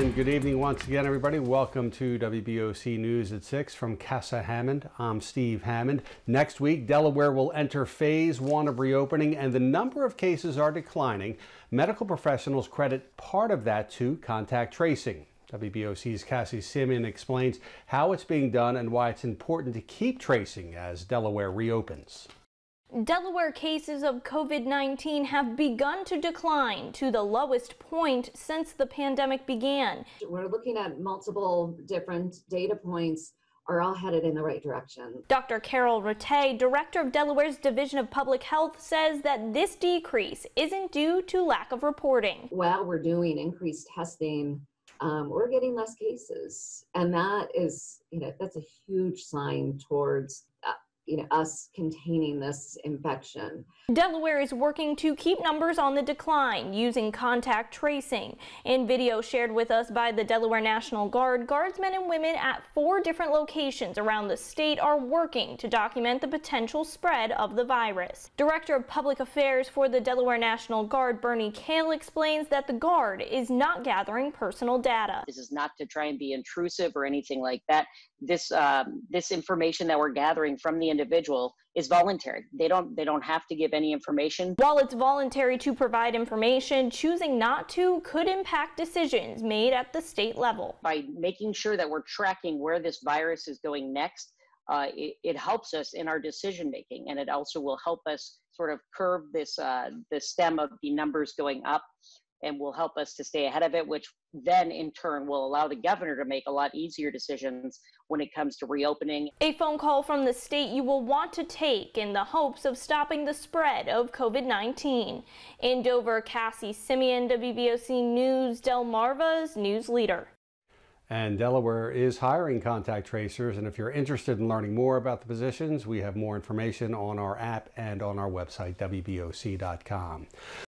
And good evening once again, everybody. Welcome to WBOC News at 6 from Casa Hammond. I'm Steve Hammond. Next week, Delaware will enter phase 1 of reopening, and the number of cases are declining. Medical professionals credit part of that to contact tracing. WBOC's Cassie Semyon explains how it's being done and why it's important to keep tracing as Delaware reopens. Delaware cases of COVID-19 have begun to decline to the lowest point since the pandemic began. We're looking at multiple different data points are all headed in the right direction. Dr. Carol Rattay, director of Delaware's Division of Public Health, says that this decrease isn't due to lack of reporting. While we're doing increased testing, we're getting less cases. And that is, that's a huge sign towards us containing this infection. Delaware is working to keep numbers on the decline using contact tracing. In video shared with us by the Delaware National Guard, guardsmen and women at 4 different locations around the state are working to document the potential spread of the virus. Director of Public Affairs for the Delaware National Guard, Bernie Kale, explains that the Guard is not gathering personal data. This is not to try and be intrusive or anything like that. This information that we're gathering from the individual is voluntary. They don't have to give any information. While it's voluntary to provide information, choosing not to could impact decisions made at the state level. By making sure that we're tracking where this virus is going next, it helps us in our decision making, and it also will help us sort of curve this the stem of the numbers going up, and will help us to stay ahead of it, which then in turn will allow the governor to make a lot easier decisions when it comes to reopening. A phone call from the state you will want to take in the hopes of stopping the spread of COVID-19. In Dover, Cassie Semyon, WBOC News, Delmarva's news leader. And Delaware is hiring contact tracers, and if you're interested in learning more about the positions, we have more information on our app and on our website, WBOC.com.